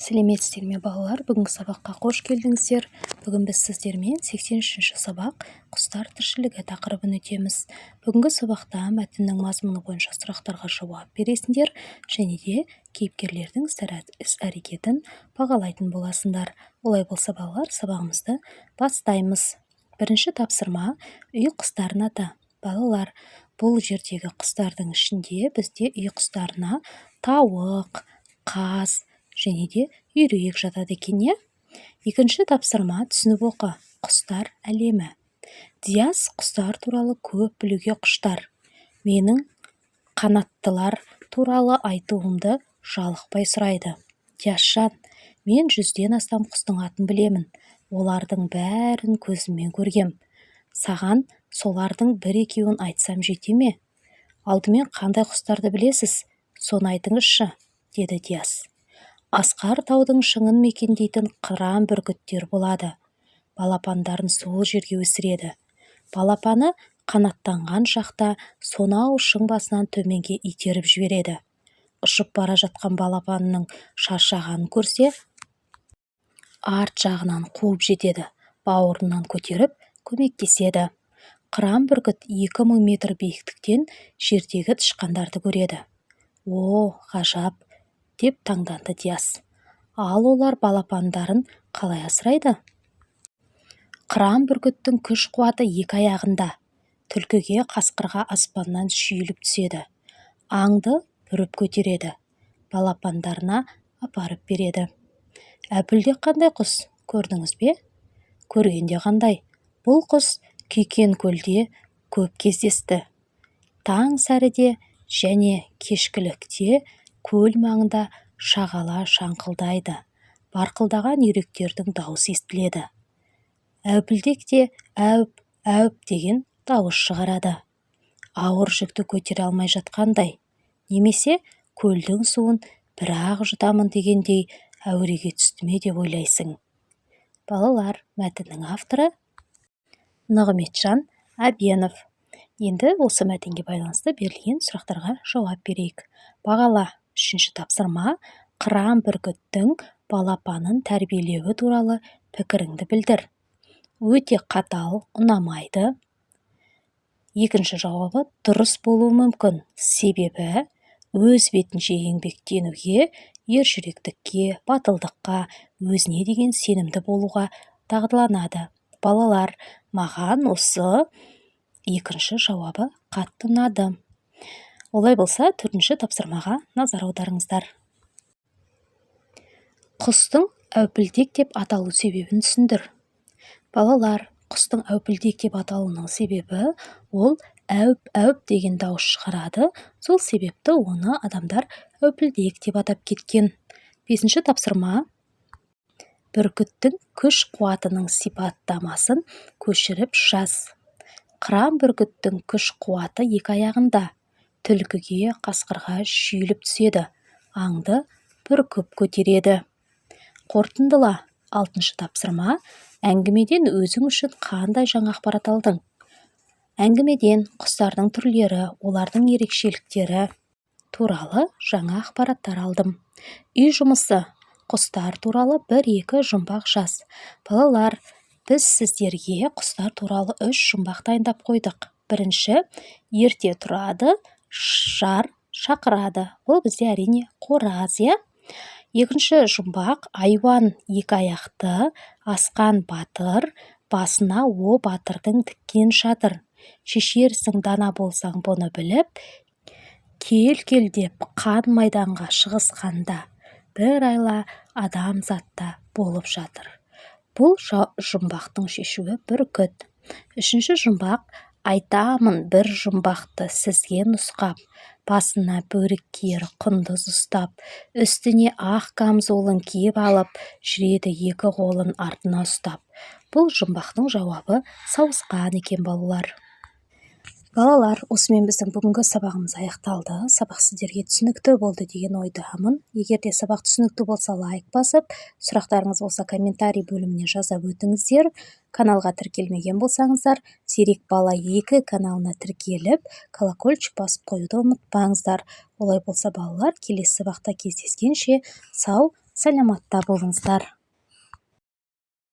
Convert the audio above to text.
Сәлеметсіздер ме балалар? Бүгінгі сабаққа қош келдіңіздер. Бүгін біз сіздермен 83-ші сабақ құстар тіршілігі тақырыбын өтеміз. Бүгінгі сабақта мәтіннің мазмұны бойынша сұрақтарға жауап бересіңдер және де кейіпкерлердің іс-әрекетін бағалайтын боласыңдар. Олай болса балалар, сабағымызды бастаймыз. Бірінші тапсырма: үй құстарын ата. Балалар, бұл жердегі құстардың ішінде бізде үй құстарына тауық, қаз және де үйрек жатады екен, не? Екінші тапсырма: түсініп оқы. Құстар әлемі. Диас құстар туралы көп білуге құштар. Менің қанаттылар туралы айтуымды жалықпай сұрайды. Диасжан, мен 100-ден астам құстың атын білемін. Олардың бәрін көзіммен көргем. Саған солардың бір-екеуін айтсам жете ме? Алдымен қандай құстарды білесіз? Соны айтыңызшы, деді Диас. Асқар таудың шыңын мекендейтін қыран бүркіттер болады. Балапандарын сол жерге өсіреді. Балапаны қанаттанған шақта сонау шың басынан төменге итеріп жібереді. Ұшып бара жатқан балапанның шаршағанын көрсе, арт жағынан қуып жетеді, бауырынан көтеріп көмектеседі. Қыран бүркіт 2000 метр биіктіктен жердегі тышқандарды көреді. О, ғажап, деп таңданды Диас. Ал олар балапандарын қалай асырайды? Қыран бүркіттің күш қуаты 2 аяғында. Түлкіге, қасқырға аспаннан шүйіліп түседі. Аңды бүріп көтереді. Балапандарына апарып береді. Әпілдек қандай құс, көрдіңіз бе? Көргенде қандай? Бұл құс Күйкен көлде көп кездесті. Таң сәріде және кешкілікте көл маңында шағала шаңқылдайды. Барқылдаған үйректердің дауысы естіледі. Әупілдек те әуп деген дауыс шығарады. Ауыр жүкті көтере алмай жатқандай, немесе көлдің суын бір-ақ жұтамын дегендей әуреге түсті ме деп ойлайсың. Балалар, мәтіннің авторы Нығметжан Әбенов. Енді осы мәтінге байланысты берілген сұрақтарға жауап берейік. Бағала. 3-ші тапсырма: қыран бүркіттің балапанын тәрбиелеуі туралы пікіріңді білдір. Өте қатал, ұнамайды. 2-ші жауабы: дұрыс болуы мүмкін, себебі өз бетінше еңбектенуге, ержүректікке, батылдыққа, өзіне деген сенімді болуға дағдыланады. Балалар, маған осы 2-ші жауабы қатты ұнады. Олай болса, 4-ші тапсырмаға назар аударыңыздар. Құстың әупілдек деп аталу себебін түсіндір. Балалар, құстың әупілдек деп аталуының себебі ол әуп деген дауыс шығарады. Сол себепті оны адамдар әупілдек деп атап кеткен. 5-ші тапсырма: бүркіттің күш қуатының сипаттамасын көшіріп жаз. Қыран бүркіттің күш қуаты 2 аяғында. Түлкіге, қасқырға шүйіліп түседі. Аңды бүркіп көтереді. Қорытындыла. 6-шы тапсырма: әңгімеден өзің үшін қандай жаңа ақпарат алдың? Әңгімеден құстардың түрлері, олардың ерекшеліктері туралы жаңа ақпараттар алдым. Үй жұмысы: құстар туралы 1-2 жұмбақ жаз. Балалар, біз сіздерге құстар туралы 3 жұмбақ дайындап қойдық. Бірінші: ерте тұрады, жар шақырады. Бұл бізде әрине қораз, е? 2-ші жұмбақ: айуан 2 аяқты, асқан батыр, басына о батырдың тіккен шатыр. Шешерсің дана болсаң бұны біліп, кел деп қан майданға шығысқанда, бір айла адамзатта болып жатыр. Бұл жұмбақтың шешуі бүркіт. 3-ші жұмбақ: айтамын бір жұмбақты сізге нұсқап, басына бөрік киер құндыз ұстап, үстіне ақ камзолын киіп алып, жүреді 2 қолын артына ұстап. Бұл жұмбақтың жауабы сауысқан екен балалар. Балалар, осымен біздің бүгінгі сабағымыз аяқталды. Сабақ сіздерге түсінікті болды деген ойдамын. Егер де сабақ түсінікті болса, лайк басып, сұрақтарыңыз болса комментарий бөліміне жазып өтіңіздер. Каналға тіркелмеген болсаңыздар, Зерек бала 2 каналына тіркеліп, колокольчик басып қоюды ұмытпаңыздар. Олай болса балалар, келесі сабақта кездескенше сау саламатта болыңыздар.